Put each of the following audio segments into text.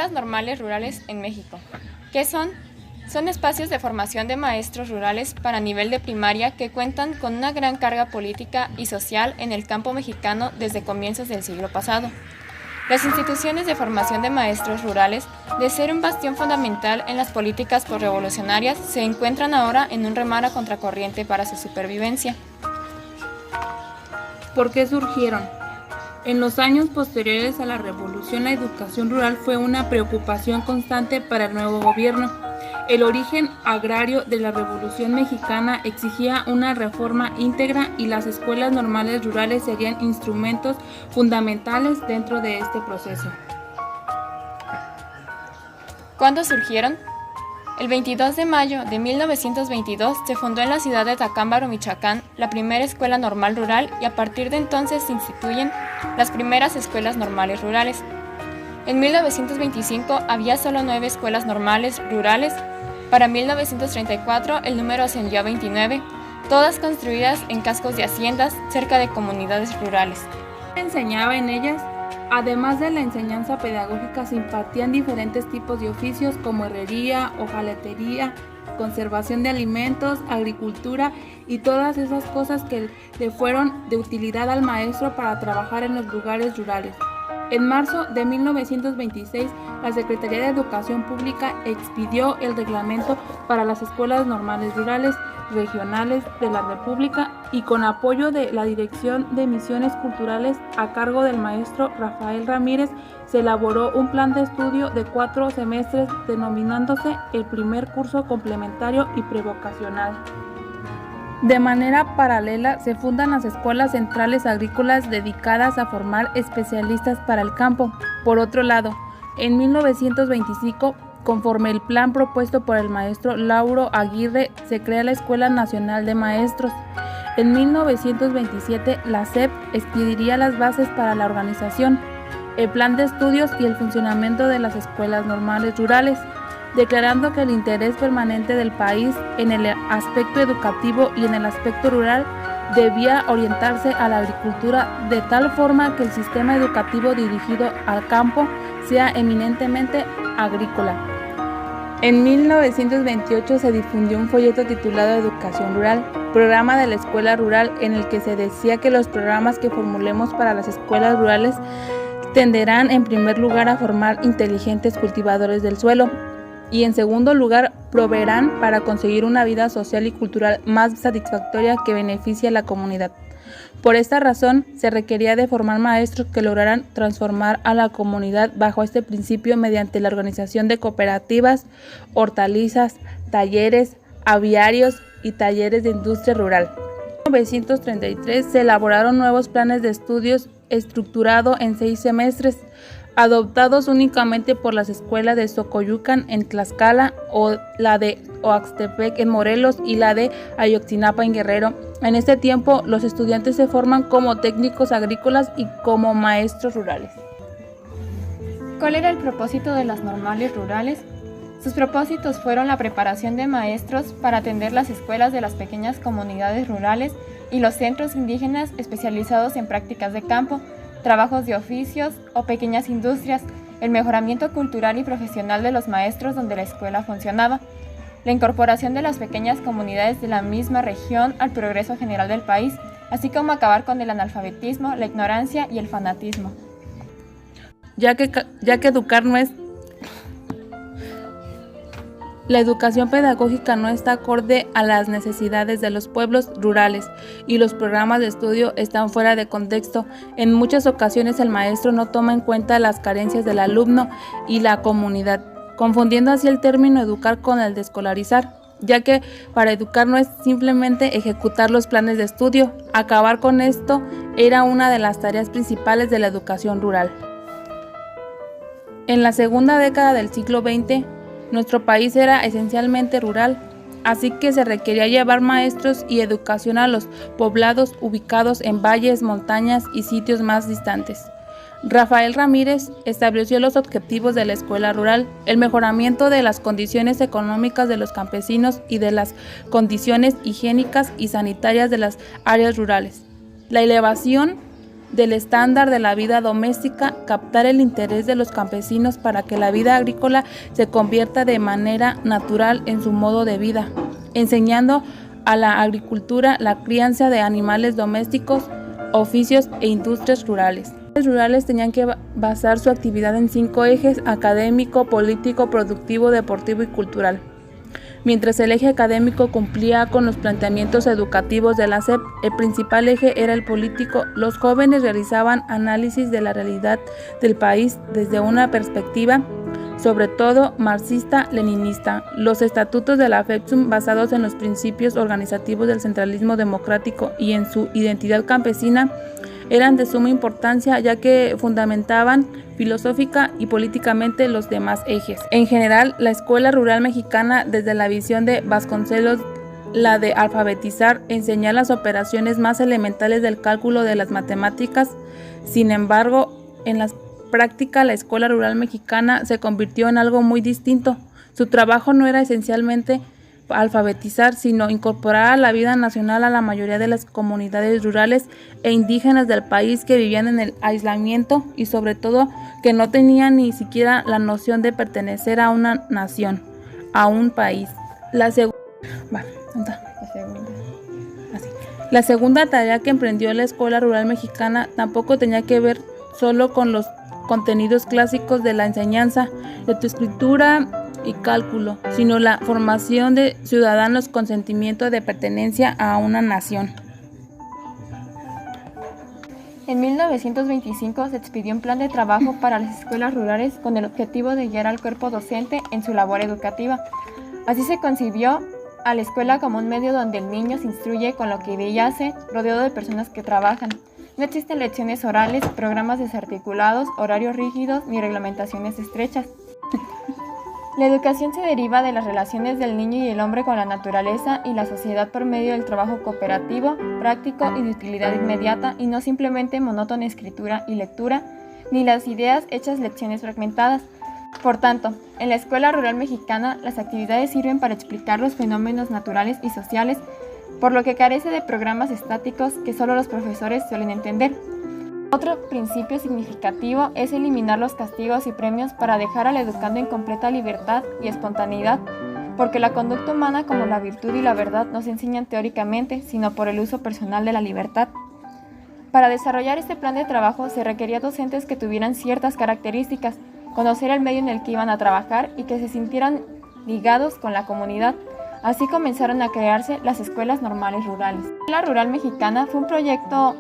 Escuelas normales rurales en México. ¿Qué son? Son espacios de formación de maestros rurales para nivel de primaria que cuentan con una gran carga política y social en el campo mexicano desde comienzos del siglo pasado. Las instituciones de formación de maestros rurales, de ser un bastión fundamental en las políticas posrevolucionarias, se encuentran ahora en un remar a contracorriente para su supervivencia. ¿Por qué surgieron? En los años posteriores a la revolución, la educación rural fue una preocupación constante para el nuevo gobierno. El origen agrario de la Revolución Mexicana exigía una reforma íntegra y las escuelas normales rurales serían instrumentos fundamentales dentro de este proceso. ¿Cuándo surgieron? El 22 de mayo de 1922 se fundó en la ciudad de Tacámbaro, Michoacán, la primera escuela normal rural y a partir de entonces se instituyen las primeras escuelas normales rurales. En 1925 había solo 9 escuelas normales rurales. Para 1934 el número ascendió a 29, todas construidas en cascos de haciendas cerca de comunidades rurales. Enseñaba en ellas. Además de la enseñanza pedagógica, se impartían diferentes tipos de oficios como herrería, hojalatería, conservación de alimentos, agricultura y todas esas cosas que le fueron de utilidad al maestro para trabajar en los lugares rurales. En marzo de 1926, la Secretaría de Educación Pública expidió el reglamento para las escuelas normales rurales regionales de la República y con apoyo de la Dirección de Misiones Culturales a cargo del maestro Rafael Ramírez, se elaboró un plan de estudio de 4 semestres denominándose el primer curso complementario y prevocacional. De manera paralela, se fundan las escuelas centrales agrícolas dedicadas a formar especialistas para el campo. Por otro lado, en 1925, conforme el plan propuesto por el maestro Lauro Aguirre, se crea la Escuela Nacional de Maestros. En 1927, la SEP expediría las bases para la organización, el plan de estudios y el funcionamiento de las escuelas normales rurales, declarando que el interés permanente del país en el aspecto educativo y en el aspecto rural debía orientarse a la agricultura de tal forma que el sistema educativo dirigido al campo sea eminentemente agrícola. En 1928 se difundió un folleto titulado Educación Rural, programa de la escuela rural, en el que se decía que los programas que formulemos para las escuelas rurales tenderán en primer lugar a formar inteligentes cultivadores del suelo, y en segundo lugar proveerán para conseguir una vida social y cultural más satisfactoria que beneficie a la comunidad. Por esta razón, se requería de formar maestros que lograran transformar a la comunidad bajo este principio mediante la organización de cooperativas, hortalizas, talleres, aviarios y talleres de industria rural. En 1933 se elaboraron nuevos planes de estudios estructurado en 6 semestres, adoptados únicamente por las escuelas de Xocoyucan en Tlaxcala, o la de Oaxtepec en Morelos y la de Ayotzinapa en Guerrero. En este tiempo, los estudiantes se forman como técnicos agrícolas y como maestros rurales. ¿Cuál era el propósito de las normales rurales? Sus propósitos fueron la preparación de maestros para atender las escuelas de las pequeñas comunidades rurales y los centros indígenas especializados en prácticas de campo, trabajos de oficios o pequeñas industrias, el mejoramiento cultural y profesional de los maestros donde la escuela funcionaba, la incorporación de las pequeñas comunidades de la misma región al progreso general del país, así como acabar con el analfabetismo, la ignorancia y el fanatismo. Ya que educar no es... La educación pedagógica no está acorde a las necesidades de los pueblos rurales y los programas de estudio están fuera de contexto. En muchas ocasiones el maestro no toma en cuenta las carencias del alumno y la comunidad, confundiendo así el término educar con el de escolarizar, ya que para educar no es simplemente ejecutar los planes de estudio. Acabar con esto era una de las tareas principales de la educación rural. En la segunda década del siglo XX, nuestro país era esencialmente rural, así que se requería llevar maestros y educación a los poblados ubicados en valles, montañas y sitios más distantes. Rafael Ramírez estableció los objetivos de la escuela rural: el mejoramiento de las condiciones económicas de los campesinos y de las condiciones higiénicas y sanitarias de las áreas rurales, la elevación del estándar de la vida doméstica, captar el interés de los campesinos para que la vida agrícola se convierta de manera natural en su modo de vida, enseñando a la agricultura la crianza de animales domésticos, oficios e industrias rurales. Los rurales tenían que basar su actividad en 5 ejes: académico, político, productivo, deportivo y cultural. Mientras el eje académico cumplía con los planteamientos educativos de la SEP, el principal eje era el político. Los jóvenes realizaban análisis de la realidad del país desde una perspectiva, sobre todo marxista-leninista. Los estatutos de la FEPSUM, basados en los principios organizativos del centralismo democrático y en su identidad campesina, eran de suma importancia, ya que fundamentaban filosófica y políticamente los demás ejes. En general, la escuela rural mexicana, desde la visión de Vasconcelos, la de alfabetizar, enseñar las operaciones más elementales del cálculo de las matemáticas. Sin embargo, en la práctica, la escuela rural mexicana se convirtió en algo muy distinto. Su trabajo no era esencialmente alfabetizar, sino incorporar a la vida nacional a la mayoría de las comunidades rurales e indígenas del país que vivían en el aislamiento y sobre todo que no tenían ni siquiera la noción de pertenecer a una nación, a un país. La segunda tarea que emprendió la escuela rural mexicana tampoco tenía que ver solo con los contenidos clásicos de la enseñanza, lectoescritura y cálculo, sino la formación de ciudadanos con sentimiento de pertenencia a una nación. En 1925 se expidió un plan de trabajo para las escuelas rurales con el objetivo de guiar al cuerpo docente en su labor educativa. Así se concibió a la escuela como un medio donde el niño se instruye con lo que ve y hace, rodeado de personas que trabajan. No existen lecciones orales, programas desarticulados, horarios rígidos ni reglamentaciones estrechas. La educación se deriva de las relaciones del niño y el hombre con la naturaleza y la sociedad por medio del trabajo cooperativo, práctico y de utilidad inmediata, y no simplemente monótona escritura y lectura, ni las ideas hechas lecciones fragmentadas. Por tanto, en la escuela rural mexicana, las actividades sirven para explicar los fenómenos naturales y sociales, por lo que carece de programas estáticos que solo los profesores suelen entender. Otro principio significativo es eliminar los castigos y premios para dejar al educando en completa libertad y espontaneidad, porque la conducta humana como la virtud y la verdad no se enseñan teóricamente, sino por el uso personal de la libertad. Para desarrollar este plan de trabajo se requería docentes que tuvieran ciertas características, conocer el medio en el que iban a trabajar y que se sintieran ligados con la comunidad. Así comenzaron a crearse las escuelas normales rurales. La escuela rural mexicana fue un proyecto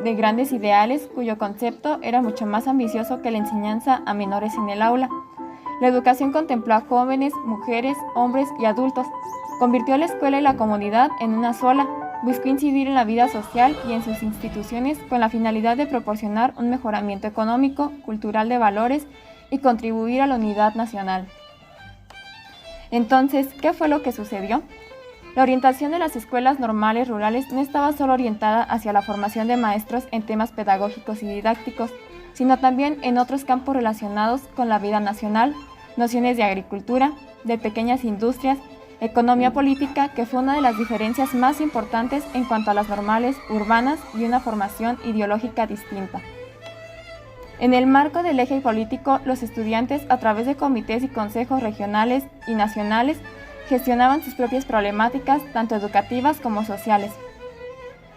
de grandes ideales cuyo concepto era mucho más ambicioso que la enseñanza a menores en el aula. La educación contempló a jóvenes, mujeres, hombres y adultos. Convirtió a la escuela y la comunidad en una sola. Buscó incidir en la vida social y en sus instituciones con la finalidad de proporcionar un mejoramiento económico, cultural de valores y contribuir a la unidad nacional. Entonces, ¿qué fue lo que sucedió? La orientación de las escuelas normales rurales no estaba solo orientada hacia la formación de maestros en temas pedagógicos y didácticos, sino también en otros campos relacionados con la vida nacional, nociones de agricultura, de pequeñas industrias, economía política, que fue una de las diferencias más importantes en cuanto a las normales urbanas y una formación ideológica distinta. En el marco del eje político, los estudiantes, a través de comités y consejos regionales y nacionales, gestionaban sus propias problemáticas, tanto educativas como sociales.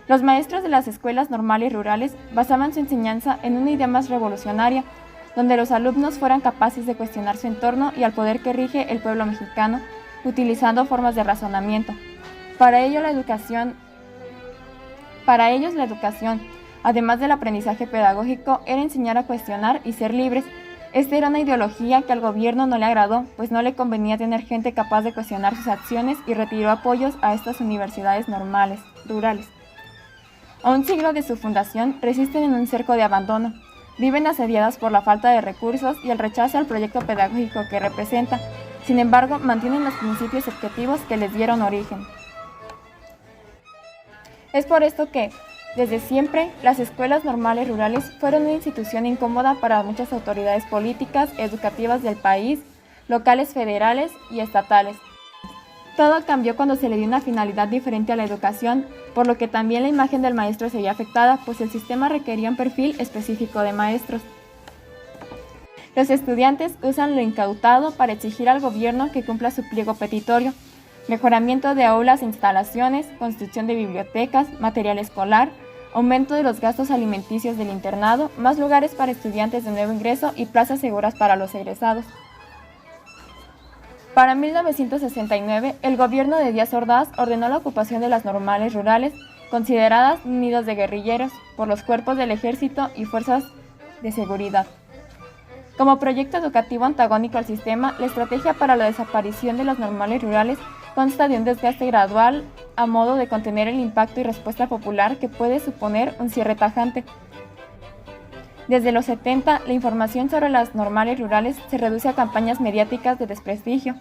Los maestros de las escuelas normales rurales basaban su enseñanza en una idea más revolucionaria, donde los alumnos fueran capaces de cuestionar su entorno y al poder que rige el pueblo mexicano, utilizando formas de razonamiento. Para ellos la educación, además del aprendizaje pedagógico, era enseñar a cuestionar y ser libres. Esta era una ideología que al gobierno no le agradó, pues no le convenía tener gente capaz de cuestionar sus acciones y retiró apoyos a estas universidades normales, rurales. A un siglo de su fundación, resisten en un cerco de abandono. Viven asediadas por la falta de recursos y el rechazo al proyecto pedagógico que representa. Sin embargo, mantienen los principios objetivos que les dieron origen. Es por esto que, desde siempre, las escuelas normales rurales fueron una institución incómoda para muchas autoridades políticas, educativas del país, locales, federales y estatales. Todo cambió cuando se le dio una finalidad diferente a la educación, por lo que también la imagen del maestro se vio afectada, pues el sistema requería un perfil específico de maestros. Los estudiantes usan lo incautado para exigir al gobierno que cumpla su pliego petitorio, mejoramiento de aulas e instalaciones, construcción de bibliotecas, material escolar, aumento de los gastos alimenticios del internado, más lugares para estudiantes de nuevo ingreso y plazas seguras para los egresados. Para 1969, el gobierno de Díaz Ordaz ordenó la ocupación de las normales rurales, consideradas nidos de guerrilleros, por los cuerpos del ejército y fuerzas de seguridad. Como proyecto educativo antagónico al sistema, la estrategia para la desaparición de las normales rurales consta de un desgaste gradual a modo de contener el impacto y respuesta popular que puede suponer un cierre tajante. Desde los 70, la información sobre las normales rurales se reduce a campañas mediáticas de desprestigio,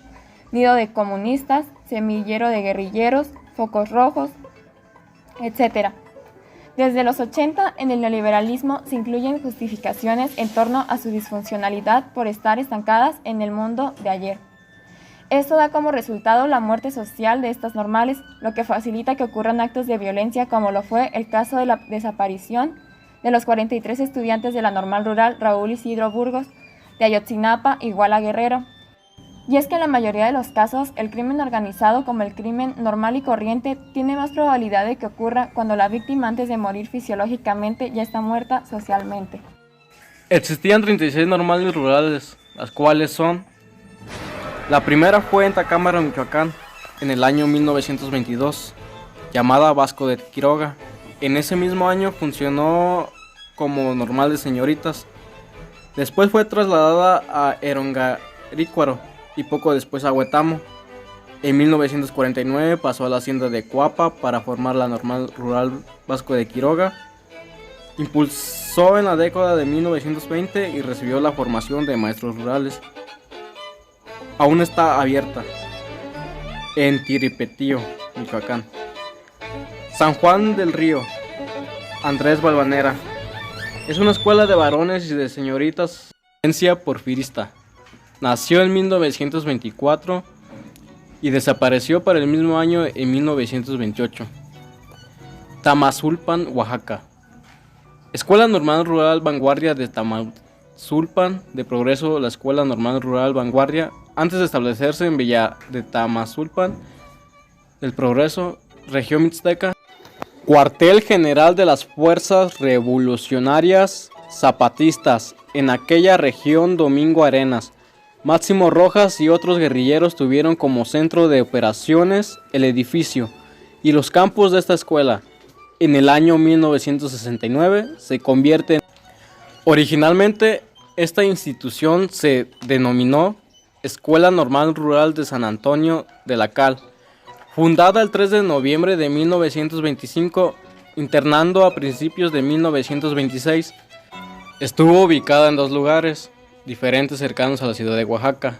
nido de comunistas, semillero de guerrilleros, focos rojos, etc. Desde los 80, en el neoliberalismo se incluyen justificaciones en torno a su disfuncionalidad por estar estancadas en el mundo de ayer. Esto da como resultado la muerte social de estas normales, lo que facilita que ocurran actos de violencia como lo fue el caso de la desaparición de los 43 estudiantes de la normal rural Raúl Isidro Burgos, de Ayotzinapa, Iguala Guerrero. Y es que en la mayoría de los casos, el crimen organizado como el crimen normal y corriente tiene más probabilidad de que ocurra cuando la víctima antes de morir fisiológicamente ya está muerta socialmente. Existían 36 normales rurales, las cuales son: la primera fue en Tacámbaro, Michoacán, en el año 1922, llamada Vasco de Quiroga. En ese mismo año funcionó como normal de señoritas. Después fue trasladada a Erongarícuaro y poco después a Huetamo. En 1949 pasó a la hacienda de Coapa para formar la normal rural Vasco de Quiroga. Impulsó en la década de 1920 y recibió la formación de maestros rurales. Aún está abierta en Tiripetío, Michoacán. San Juan del Río, Andrés Balvanera. Es una escuela de varones y de señoritas, tendencia porfirista. Nació en 1924 y desapareció para el mismo año en 1928. Tamazulpan, Oaxaca. Escuela Normal Rural Vanguardia de Tamazulpan de Progreso. La Escuela Normal Rural Vanguardia, antes de establecerse en Villa de Tamazulpan del Progreso, región mixteca. Cuartel General de las Fuerzas Revolucionarias Zapatistas en aquella región. Domingo Arenas, Máximo Rojas y otros guerrilleros tuvieron como centro de operaciones el edificio y los campos de esta escuela. En el año 1969 se convierte en... Originalmente esta institución se denominó Escuela Normal Rural de San Antonio de la Cal, fundada el 3 de noviembre de 1925, internando a principios de 1926. Estuvo ubicada en dos lugares diferentes cercanos a la ciudad de Oaxaca,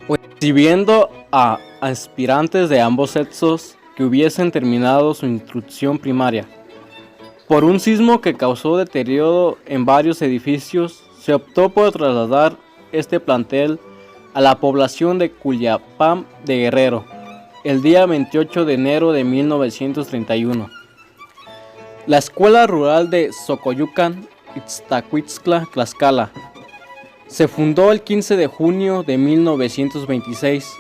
recibiendo a aspirantes de ambos sexos que hubiesen terminado su instrucción primaria. Por un sismo que causó deterioro en varios edificios, se optó por trasladar este plantel a la población de Culiapam de Guerrero, el día 28 de enero de 1931. La Escuela Rural de Xocoyucan, Ixtacuixtla, Tlaxcala, se fundó el 15 de junio de 1926.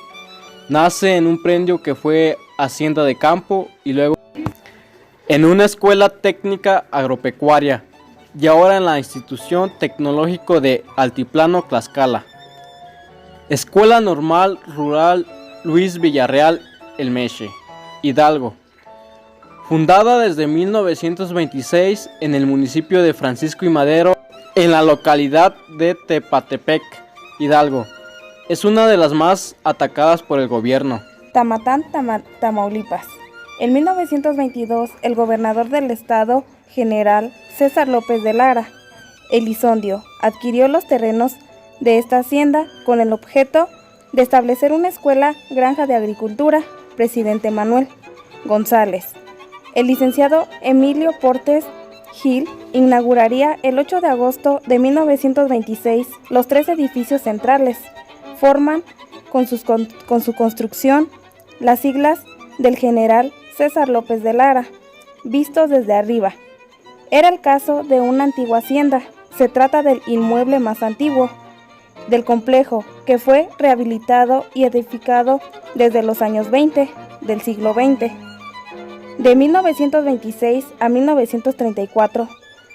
Nace en un predio que fue hacienda de campo y luego en una escuela técnica agropecuaria y ahora en la Institución Tecnológico de Altiplano, Tlaxcala. Escuela Normal Rural Luis Villarreal El Meche, Hidalgo. Fundada desde 1926 en el municipio de Francisco y Madero, en la localidad de Tepatepec, Hidalgo. Es una de las más atacadas por el gobierno. Tamatán, Tamaulipas. En 1922, el gobernador del estado, general César López de Lara Elizondo, adquirió los terrenos de esta hacienda con el objeto de establecer una escuela granja de agricultura. Presidente Manuel González. El licenciado Emilio Portes Gil inauguraría el 8 de agosto de 1926 los tres edificios centrales. Forman con su construcción las siglas del general César López de Lara, vistos desde arriba. Era el caso de una antigua hacienda. Se trata del inmueble más antiguo del complejo, que fue rehabilitado y edificado desde los años 20 del siglo XX. De 1926 a 1934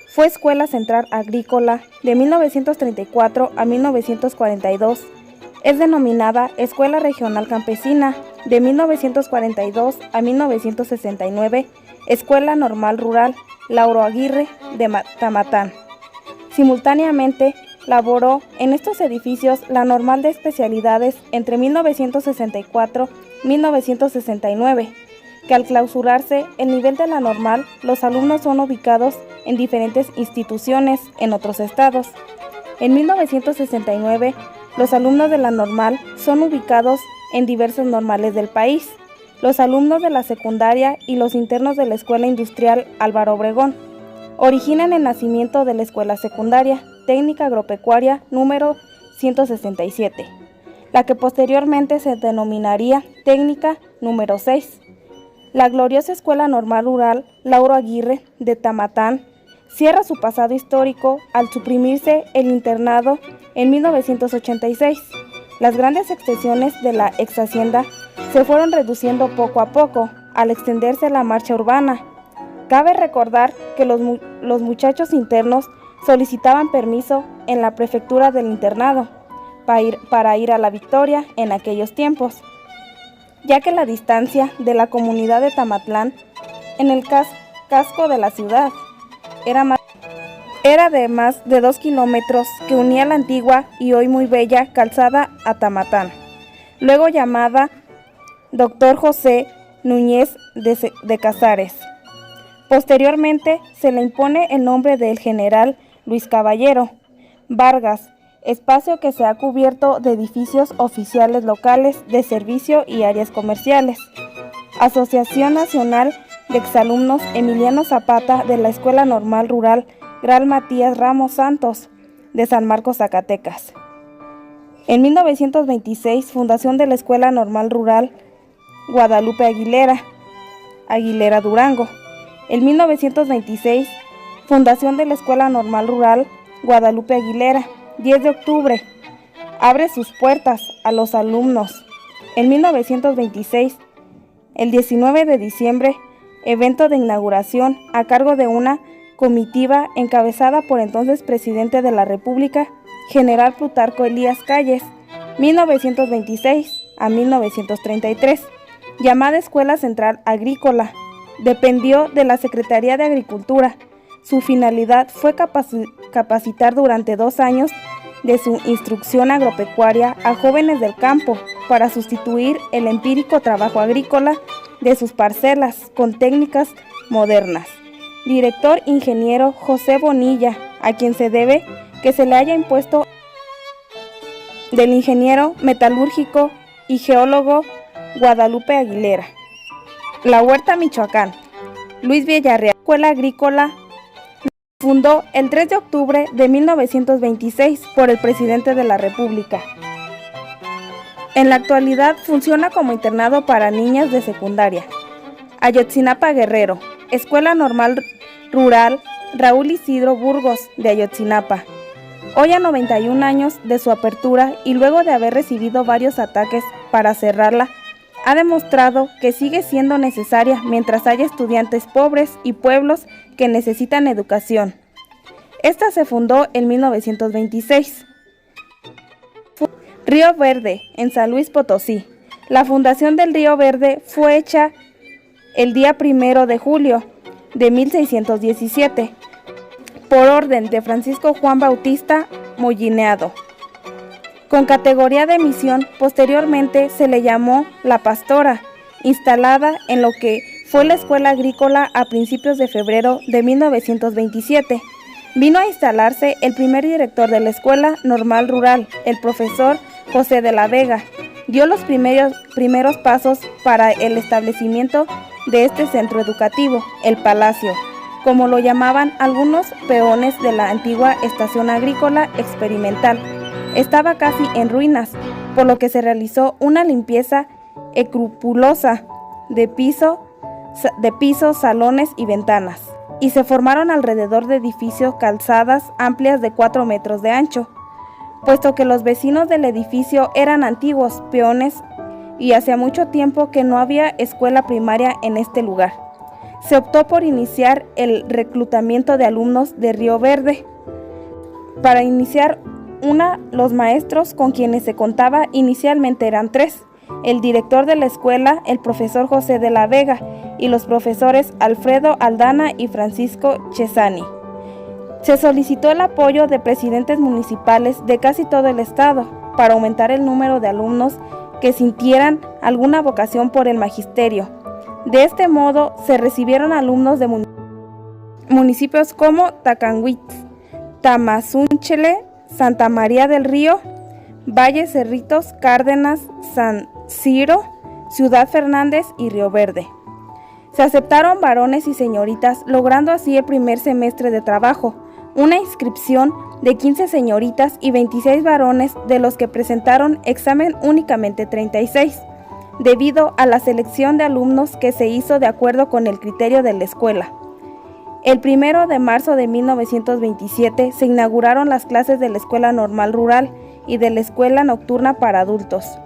fue Escuela Central Agrícola. De 1934 a 1942 es denominada Escuela Regional Campesina. De 1942 a 1969, Escuela Normal Rural Lauro Aguirre de Tamatán. Simultáneamente, laboró en estos edificios la Normal de Especialidades entre 1964 y 1969, que al clausurarse el nivel de la normal, los alumnos son ubicados en diferentes instituciones en otros estados. En 1969, los alumnos de la normal son ubicados en diversos normales del país. Los alumnos de la secundaria y los internos de la Escuela Industrial Álvaro Obregón originan el nacimiento de la Escuela Secundaria Técnica Agropecuaria número 167, la que posteriormente se denominaría Técnica número 6. La gloriosa Escuela Normal Rural Lauro Aguirre de Tamatán cierra su pasado histórico al suprimirse el internado en 1986. Las grandes extensiones de la ex hacienda se fueron reduciendo poco a poco al extenderse la marcha urbana. Cabe recordar que los muchachos internos solicitaban permiso en la prefectura del internado para ir a La Victoria en aquellos tiempos, ya que la distancia de la comunidad de Tamatlán en el casco de la ciudad era de más de 2 kilómetros, que unía la antigua y hoy muy bella calzada a Tamatán, luego llamada Dr. José Núñez de Casares. Posteriormente se le impone el nombre del general Luis Caballero Vargas, espacio que se ha cubierto de edificios oficiales locales de servicio y áreas comerciales. Asociación Nacional de Exalumnos Emiliano Zapata de la Escuela Normal Rural Gral Matías Ramos Santos de San Marcos, Zacatecas. En 1926, fundación de la Escuela Normal Rural Guadalupe Aguilera Durango. En 1926, fundación de la Escuela Normal Rural Guadalupe Aguilera. 10 de octubre, abre sus puertas a los alumnos. En 1926, el 19 de diciembre, evento de inauguración a cargo de una comitiva encabezada por entonces presidente de la República, general Plutarco Elías Calles, 1926 a 1933, llamada Escuela Central Agrícola. Dependió de la Secretaría de Agricultura. Su finalidad fue capacitar durante 2 años de su instrucción agropecuaria a jóvenes del campo para sustituir el empírico trabajo agrícola de sus parcelas con técnicas modernas. Director ingeniero José Bonilla, a quien se debe que se le haya impuesto del ingeniero metalúrgico y geólogo Guadalupe Aguilera. La Huerta, Michoacán. Luis Villarreal, Escuela Agrícola, fundó el 3 de octubre de 1926 por el presidente de la República. En la actualidad funciona como internado para niñas de secundaria. Ayotzinapa, Guerrero. Escuela Normal Rural Raúl Isidro Burgos de Ayotzinapa. Hoy, a 91 años de su apertura y luego de haber recibido varios ataques para cerrarla, ha demostrado que sigue siendo necesaria mientras haya estudiantes pobres y pueblos que necesitan educación. Esta se fundó en 1926. Río Verde, en San Luis Potosí. La fundación del Río Verde fue hecha el día 1 de julio de 1617, por orden de Francisco Juan Bautista Mollineado. Con categoría de misión, posteriormente se le llamó La Pastora, instalada en lo que fue la Escuela Agrícola a principios de febrero de 1927. Vino a instalarse el primer director de la Escuela Normal Rural, el profesor José de la Vega. Dio los primeros pasos para el establecimiento de este centro educativo, el Palacio, como lo llamaban algunos peones de la antigua estación agrícola experimental. Estaba casi en ruinas, por lo que se realizó una limpieza escrupulosa de pisos, salones y ventanas, y se formaron alrededor de edificios calzadas amplias de 4 metros de ancho, puesto que los vecinos del edificio eran antiguos peones y hacía mucho tiempo que no había escuela primaria en este lugar. Se optó por iniciar el reclutamiento de alumnos de Río Verde. Para iniciar los maestros con quienes se contaba inicialmente eran 3, el director de la escuela, el profesor José de la Vega, y los profesores Alfredo Aldana y Francisco Chesani. Se solicitó el apoyo de presidentes municipales de casi todo el estado para aumentar el número de alumnos que sintieran alguna vocación por el magisterio. De este modo, se recibieron alumnos de municipios como Tacanguitz, Tamazunchale, Santa María del Río, Valle Cerritos, Cárdenas, San Ciro, Ciudad Fernández y Río Verde. Se aceptaron varones y señoritas, logrando así el primer semestre de trabajo, una inscripción de 15 señoritas y 26 varones, de los que presentaron examen únicamente 36, debido a la selección de alumnos que se hizo de acuerdo con el criterio de la escuela. El 1 de marzo de 1927 se inauguraron las clases de la Escuela Normal Rural y de la Escuela Nocturna para Adultos.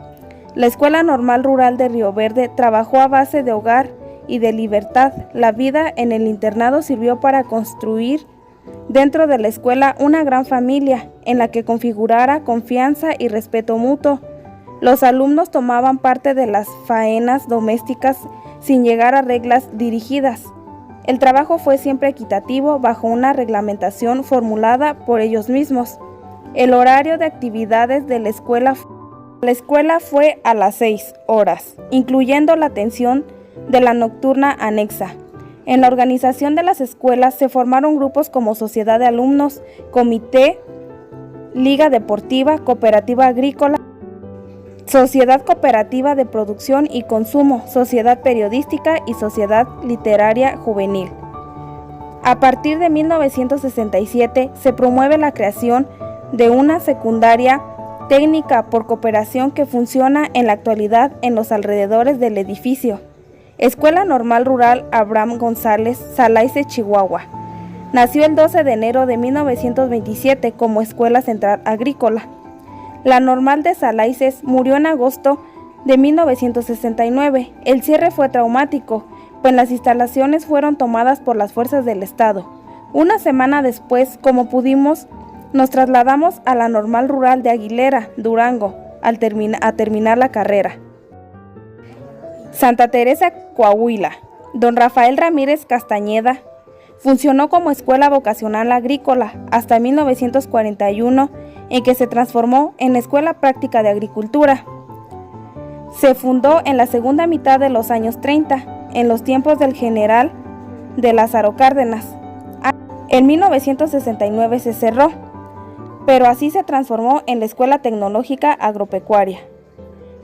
La Escuela Normal Rural de Río Verde trabajó a base de hogar y de libertad. La vida en el internado sirvió para construir dentro de la escuela una gran familia en la que configurara confianza y respeto mutuo. Los alumnos tomaban parte de las faenas domésticas sin llegar a reglas dirigidas. El trabajo fue siempre equitativo bajo una reglamentación formulada por ellos mismos. El horario de actividades de la escuela fue a las 6 horas, incluyendo la atención de la nocturna anexa. En la organización de las escuelas se formaron grupos como Sociedad de Alumnos, Comité, Liga Deportiva, Cooperativa Agrícola, Sociedad Cooperativa de Producción y Consumo, Sociedad Periodística y Sociedad Literaria Juvenil. A partir de 1967 se promueve la creación de una secundaria técnica por cooperación que funciona en la actualidad en los alrededores del edificio. Escuela Normal Rural Abraham González, Salaice, Chihuahua. Nació el 12 de enero de 1927 como Escuela Central Agrícola. La Normal de Salaices murió en agosto de 1969. El cierre fue traumático, pues las instalaciones fueron tomadas por las fuerzas del Estado. Una semana después, como pudimos, nos trasladamos a la Normal Rural de Aguilera, Durango, a terminar la carrera. Santa Teresa, Coahuila. Don Rafael Ramírez Castañeda funcionó como escuela vocacional agrícola hasta 1941, en que se transformó en Escuela Práctica de Agricultura. Se fundó en la segunda mitad de los años 30, en los tiempos del general de Lázaro Cárdenas. En 1969 se cerró, pero así se transformó en la Escuela Tecnológica Agropecuaria.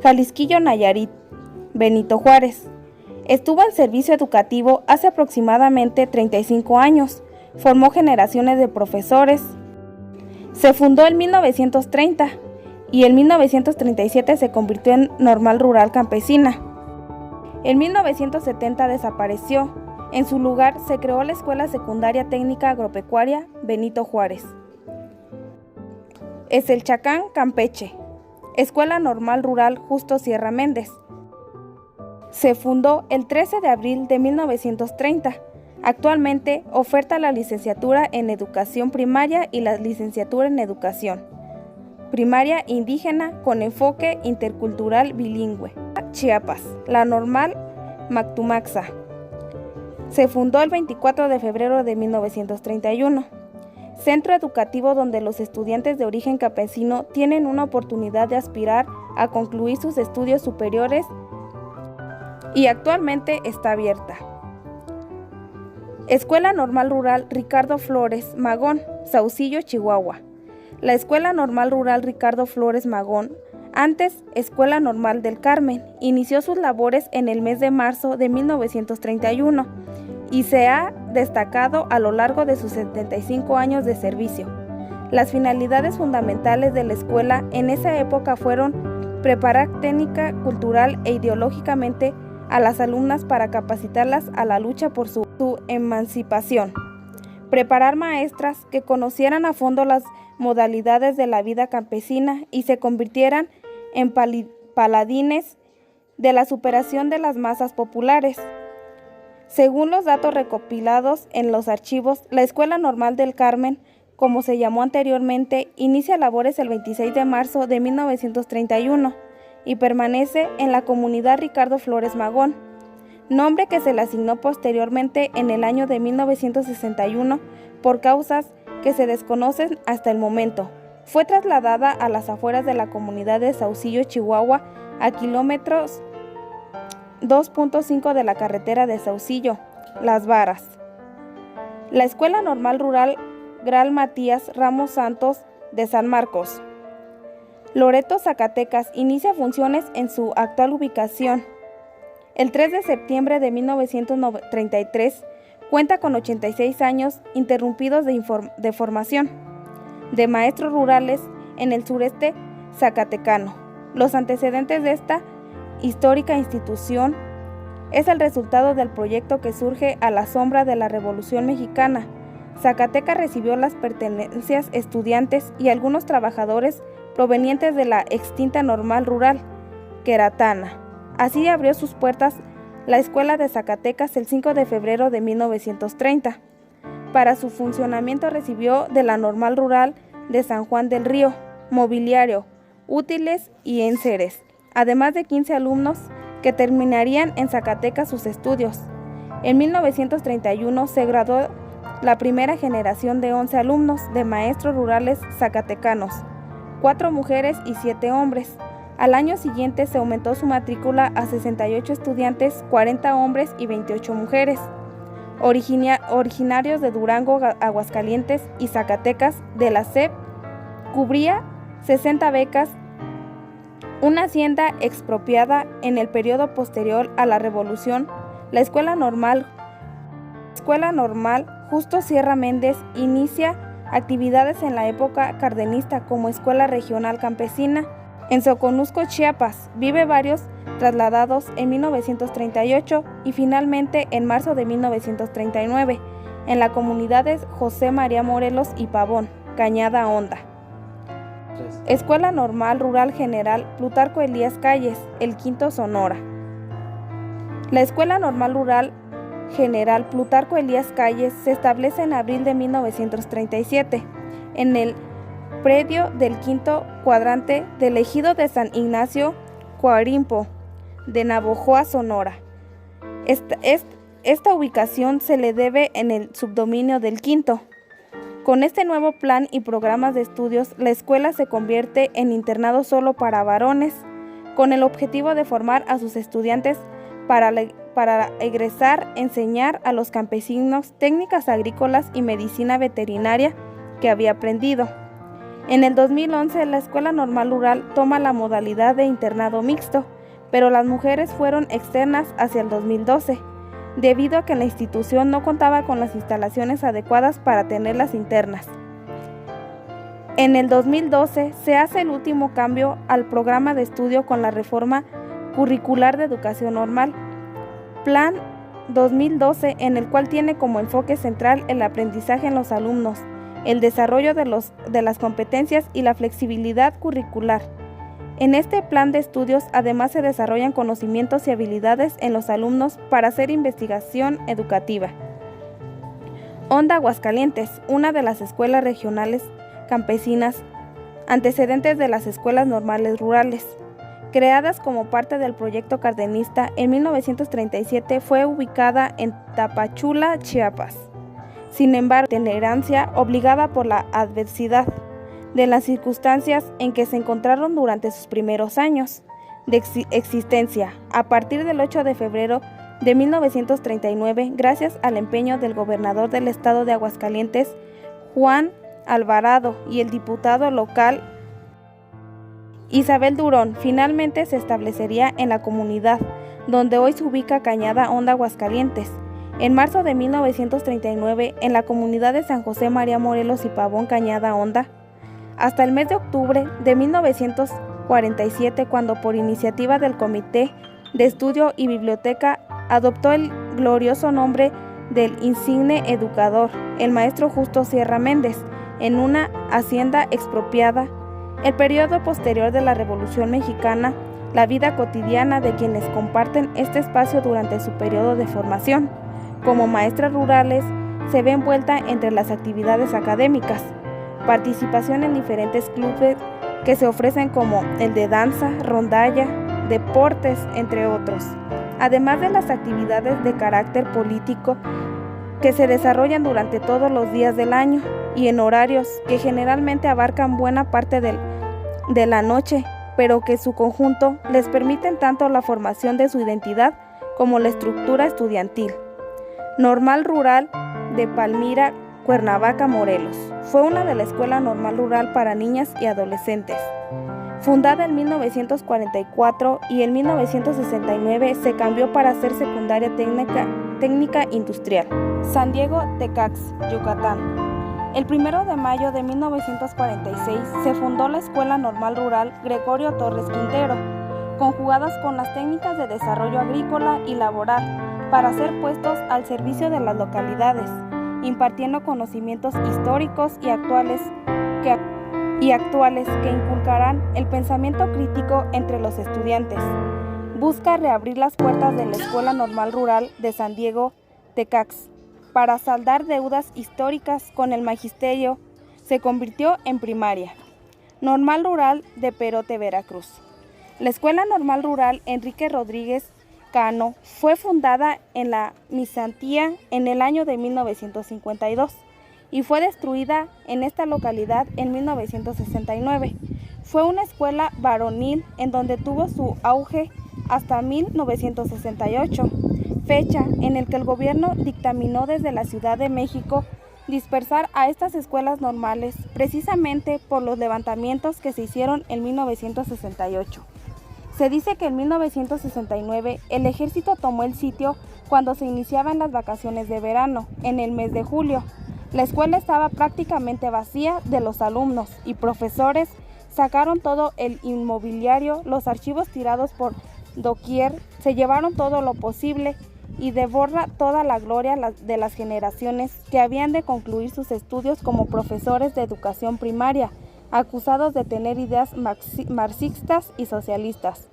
Jalisquillo, Nayarit, Benito Juárez. Estuvo en servicio educativo hace aproximadamente 35 años. Formó generaciones de profesores. Se fundó en 1930 y en 1937 se convirtió en Normal Rural Campesina. En 1970 desapareció. En su lugar se creó la Escuela Secundaria Técnica Agropecuaria Benito Juárez. Eselchacán, Campeche. Escuela Normal Rural Justo Sierra Méndez. Se fundó el 13 de abril de 1930. Actualmente oferta la licenciatura en Educación Primaria y la licenciatura en Educación Primaria Indígena con enfoque intercultural bilingüe. Chiapas, la Normal Mactumaxa. Se fundó el 24 de febrero de 1931. Centro educativo donde los estudiantes de origen campesino tienen una oportunidad de aspirar a concluir sus estudios superiores y actualmente está abierta. Escuela Normal Rural Ricardo Flores Magón, Saucillo, Chihuahua. La Escuela Normal Rural Ricardo Flores Magón, antes Escuela Normal del Carmen, inició sus labores en el mes de marzo de 1931 y se ha destacado a lo largo de sus 75 años de servicio. Las finalidades fundamentales de la escuela en esa época fueron preparar técnica, cultural e ideológicamente a las alumnas para capacitarlas a la lucha por su emancipación. Preparar maestras que conocieran a fondo las modalidades de la vida campesina y se convirtieran en paladines de la superación de las masas populares. Según los datos recopilados en los archivos, la Escuela Normal del Carmen, como se llamó anteriormente, inicia labores el 26 de marzo de 1931 y permanece en la comunidad Ricardo Flores Magón, nombre que se le asignó posteriormente en el año de 1961 por causas que se desconocen hasta el momento. Fue trasladada a las afueras de la comunidad de Saucillo, Chihuahua, a kilómetros 2.5 de la carretera de Saucillo, Las Varas. La Escuela Normal Rural Gral Matías Ramos Santos de San Marcos, Loreto, Zacatecas, inicia funciones en su actual ubicación. El 3 de septiembre de 1933 cuenta con 86 años interrumpidos de formación de maestros rurales en el sureste zacatecano. Los antecedentes de esta histórica institución es el resultado del proyecto que surge a la sombra de la Revolución Mexicana. Zacatecas recibió las pertenencias estudiantes y algunos trabajadores provenientes de la extinta Normal Rural Queretana. Así abrió sus puertas la Escuela de Zacatecas el 5 de febrero de 1930. Para su funcionamiento recibió de la Normal Rural de San Juan del Río, mobiliario, útiles y enseres, además de 15 alumnos que terminarían en Zacatecas sus estudios. En 1931 se graduó la primera generación de 11 alumnos de maestros rurales zacatecanos, 4 mujeres y 7 hombres. Al año siguiente se aumentó su matrícula a 68 estudiantes, 40 hombres y 28 mujeres. Originarios de Durango, Aguascalientes y Zacatecas, de la SEP, cubría 60 becas, una hacienda expropiada en el periodo posterior a la Revolución. La Escuela Normal Justo Sierra Méndez inicia actividades en la época cardenista como Escuela Regional Campesina. En Soconusco, Chiapas, vive varios trasladados en 1938 y finalmente en marzo de 1939 en la comunidad de José María Morelos y Pavón, Cañada Honda. Escuela Normal Rural General Plutarco Elías Calles, El Quinto, Sonora. La Escuela Normal Rural General Plutarco Elías Calles se establece en abril de 1937 en el predio del quinto cuadrante del ejido de San Ignacio Coarimpo de Navojoa, Sonora. Esta ubicación se le debe en el subdominio del quinto. Con este nuevo plan y programas de estudios, la escuela se convierte en internado solo para varones, con el objetivo de formar a sus estudiantes para egresar, enseñar a los campesinos técnicas agrícolas y medicina veterinaria que había aprendido. En el 2011, la Escuela Normal Rural toma la modalidad de internado mixto, pero las mujeres fueron externas hacia el 2012, debido a que la institución no contaba con las instalaciones adecuadas para tenerlas internas. En el 2012 se hace el último cambio al programa de estudio con la reforma curricular de educación normal, Plan 2012, en el cual tiene como enfoque central el aprendizaje en los alumnos, el desarrollo de las competencias y la flexibilidad curricular. En este plan de estudios además se desarrollan conocimientos y habilidades en los alumnos para hacer investigación educativa. Honda, Aguascalientes, una de las escuelas regionales campesinas, antecedentes de las escuelas normales rurales. Creadas como parte del proyecto cardenista, en 1937 fue ubicada en Tapachula, Chiapas. Sin embargo, itinerancia obligada por la adversidad de las circunstancias en que se encontraron durante sus primeros años de existencia. A partir del 8 de febrero de 1939, gracias al empeño del gobernador del estado de Aguascalientes, Juan Alvarado, y el diputado local Isabel Durón, finalmente se establecería en la comunidad donde hoy se ubica Cañada Honda, Aguascalientes. En marzo de 1939, en la comunidad de San José María Morelos y Pavón, Cañada Honda. Hasta el mes de octubre de 1940 1947, cuando por iniciativa del Comité de Estudio y Biblioteca adoptó el glorioso nombre del insigne educador, el maestro Justo Sierra Méndez, en una hacienda expropiada. El periodo posterior de la Revolución Mexicana, la vida cotidiana de quienes comparten este espacio durante su periodo de formación como maestras rurales se ve envuelta entre las actividades académicas, participación en diferentes clubes que se ofrecen como el de danza, rondalla, deportes, entre otros, además de las actividades de carácter político que se desarrollan durante todos los días del año y en horarios que generalmente abarcan buena parte de la noche, pero que su conjunto les permiten tanto la formación de su identidad como la estructura estudiantil. Normal Rural de Palmira, Cuernavaca, Morelos. Fue una de la Escuela Normal Rural para niñas y adolescentes. Fundada en 1944 y en 1969 se cambió para ser secundaria técnica industrial. San Diego, Tecax, Yucatán. El 1 de mayo de 1946 se fundó la Escuela Normal Rural Gregorio Torres Quintero, conjugadas con las técnicas de desarrollo agrícola y laboral, para ser puestos al servicio de las localidades, impartiendo conocimientos históricos y actuales que inculcarán el pensamiento crítico entre los estudiantes. Busca reabrir las puertas de la Escuela Normal Rural de San Diego, Tecax, para saldar deudas históricas con el magisterio. Se convirtió en primaria. Normal Rural de Perote, Veracruz. La Escuela Normal Rural Enrique Rodríguez Cano fue fundada en la Misantía en el año de 1952 y fue destruida en esta localidad en 1969. Fue una escuela varonil en donde tuvo su auge hasta 1968, fecha en la que el gobierno dictaminó desde la Ciudad de México dispersar a estas escuelas normales precisamente por los levantamientos que se hicieron en 1968. Se dice que en 1969 el ejército tomó el sitio cuando se iniciaban las vacaciones de verano, en el mes de julio. La escuela estaba prácticamente vacía de los alumnos y profesores, sacaron todo el inmobiliario, los archivos tirados por doquier, se llevaron todo lo posible y de borra toda la gloria de las generaciones que habían de concluir sus estudios como profesores de educación primaria, acusados de tener ideas marxistas y socialistas.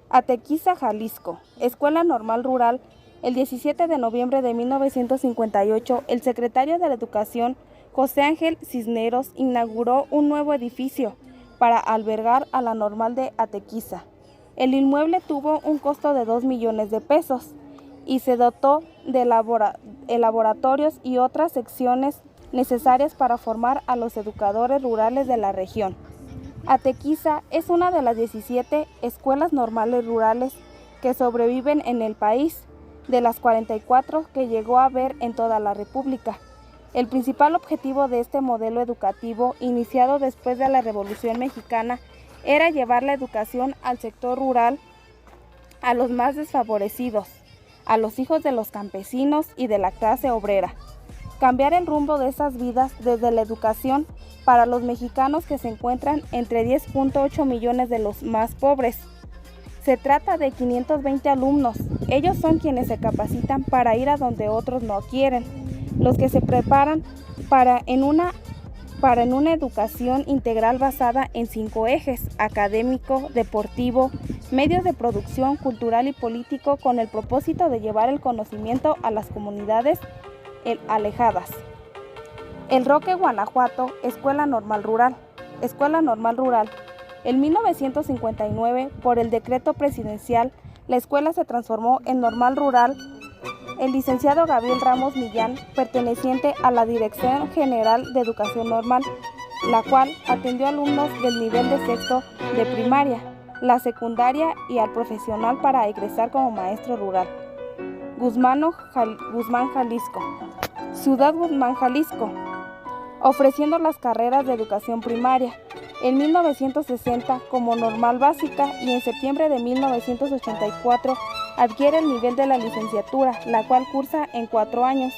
Atequiza, Jalisco. Escuela Normal Rural. El 17 de noviembre de 1958, el secretario de la Educación, José Ángel Cisneros, inauguró un nuevo edificio para albergar a la Normal de Atequiza. El inmueble tuvo un costo de 2 millones de pesos y se dotó de laboratorios y otras secciones necesarias para formar a los educadores rurales de la región. Atequiza es una de las 17 escuelas normales rurales que sobreviven en el país, de las 44 que llegó a haber en toda la República. El principal objetivo de este modelo educativo, iniciado después de la Revolución Mexicana, era llevar la educación al sector rural, a los más desfavorecidos, a los hijos de los campesinos y de la clase obrera. Cambiar el rumbo de esas vidas desde la educación para los mexicanos que se encuentran entre 10.8 millones de los más pobres. Se trata de 520 alumnos. Ellos son quienes se capacitan para ir a donde otros no quieren, los que se preparan en una educación integral basada en 5 ejes: académico, deportivo, medios de producción, cultural y político, con el propósito de llevar el conocimiento a las comunidades alejadas. El Roque, Guanajuato, Escuela Normal Rural. Escuela Normal Rural. En 1959, por el decreto presidencial, la escuela se transformó en Normal Rural. El licenciado Gabriel Ramos Millán, perteneciente a la Dirección General de Educación Normal, la cual atendió alumnos del nivel de sexto de primaria, la secundaria y al profesional para egresar como maestro rural. Guzmán, Jalisco. Ciudad Guzmán, Jalisco, ofreciendo las carreras de educación primaria. En 1960 como normal básica y en septiembre de 1984 adquiere el nivel de la licenciatura, la cual cursa en 4 años.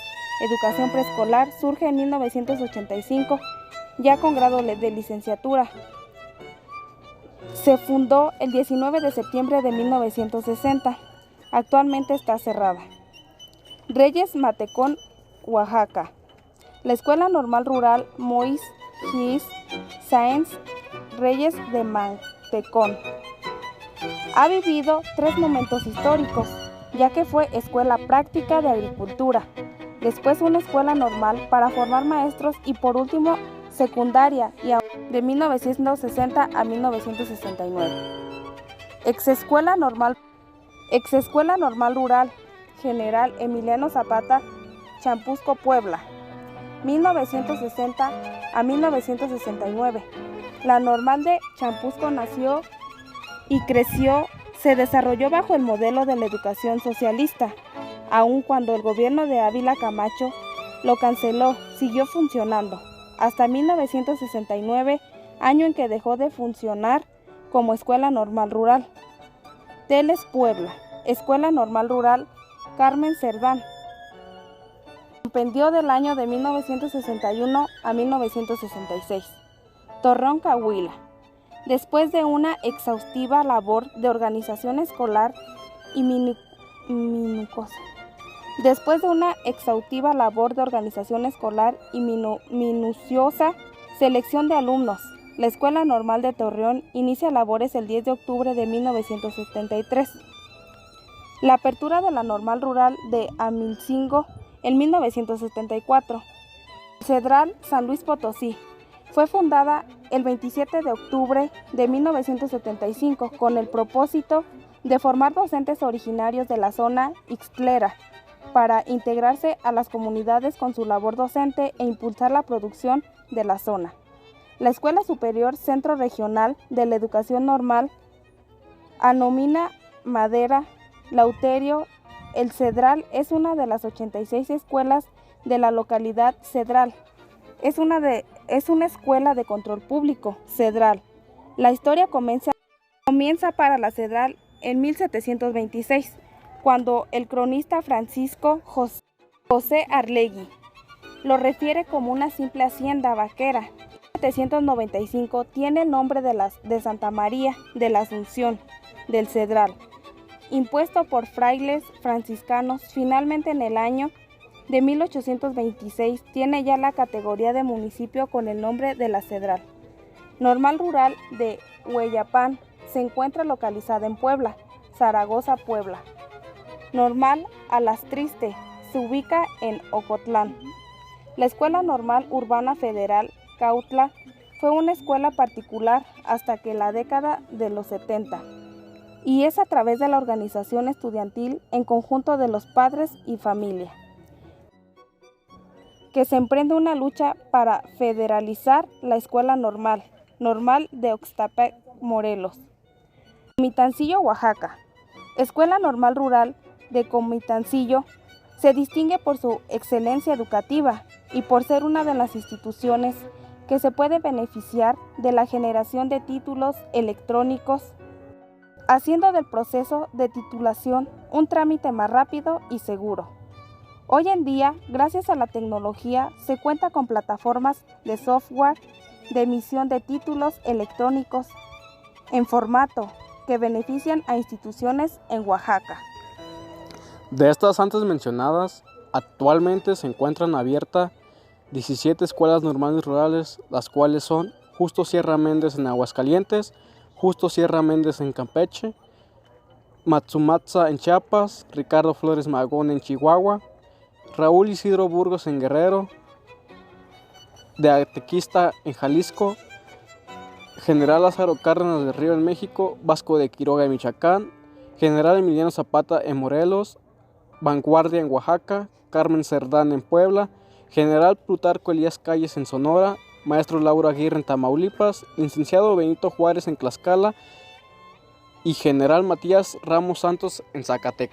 Educación preescolar surge en 1985, ya con grado de licenciatura. Se fundó el 19 de septiembre de 1960. Actualmente está cerrada. Reyes Matecón, Oaxaca. La Escuela Normal Rural Mois Gis Sáenz Reyes de Matecón ha vivido 3 momentos históricos, ya que fue escuela práctica de agricultura, después una escuela normal para formar maestros y por último secundaria de 1960 a 1969. Exescuela Normal Rural General Emiliano Zapata, Champusco, Puebla, 1960 a 1969. La Normal de Champusco nació y creció, se desarrolló bajo el modelo de la educación socialista. Aun cuando el gobierno de Ávila Camacho lo canceló, siguió funcionando hasta 1969, año en que dejó de funcionar como Escuela Normal Rural. Teles, Puebla, Escuela Normal Rural Carmen Cerdán, compendio del año de 1961 a 1966. Torreón, Coahuila. Después de una exhaustiva labor de organización escolar y minuciosa selección de alumnos, la Escuela Normal de Torreón inicia labores el 10 de octubre de 1973. La apertura de la Normal Rural de Amilcingo en 1974. Cedral San Luis Potosí. Fue fundada el 27 de octubre de 1975 con el propósito de formar docentes originarios de la zona ixtlera para integrarse a las comunidades con su labor docente e impulsar la producción de la zona. La Escuela Superior Centro Regional de la Educación Normal, Anomina Madera, Lauterio, El Cedral es una de las 86 escuelas de la localidad Cedral. Es una escuela de control público, Cedral. La historia comienza para la Cedral en 1726, cuando el cronista Francisco José Arlegui lo refiere como una simple hacienda vaquera. En 1795 tiene el nombre de Santa María de la Asunción del Cedral, impuesto por frailes franciscanos. Finalmente, en el año de 1826 tiene ya la categoría de municipio con el nombre de la Cedral. Normal Rural de Hueyapán se encuentra localizada en Puebla, Zaragoza, Puebla. Normal Alastriste se ubica en Ocotlán. La Escuela Normal Urbana Federal Cautla fue una escuela particular hasta que la década de los 70 y es a través de la organización estudiantil en conjunto de los padres y familia que se emprende una lucha para federalizar la Escuela Normal de Oxtepec, Morelos. Comitancillo, Oaxaca. Escuela Normal Rural de Comitancillo se distingue por su excelencia educativa y por ser una de las instituciones que se puede beneficiar de la generación de títulos electrónicos, haciendo del proceso de titulación un trámite más rápido y seguro. Hoy en día, gracias a la tecnología, se cuenta con plataformas de software de emisión de títulos electrónicos en formato que benefician a instituciones en Oaxaca. De estas antes mencionadas, actualmente se encuentran abiertas 17 escuelas normales rurales, las cuales son Justo Sierra Méndez en Aguascalientes, Justo Sierra Méndez en Campeche, Matsumatsa en Chiapas, Ricardo Flores Magón en Chihuahua, Raúl Isidro Burgos en Guerrero, de Atequista en Jalisco, General Lázaro Cárdenas del Río en México, Vasco de Quiroga en Michoacán, General Emiliano Zapata en Morelos, Vanguardia en Oaxaca, Carmen Cerdán en Puebla, General Plutarco Elías Calles en Sonora, Maestro Lauro Aguirre en Tamaulipas, Licenciado Benito Juárez en Tlaxcala y General Matías Ramos Santos en Zacatecas.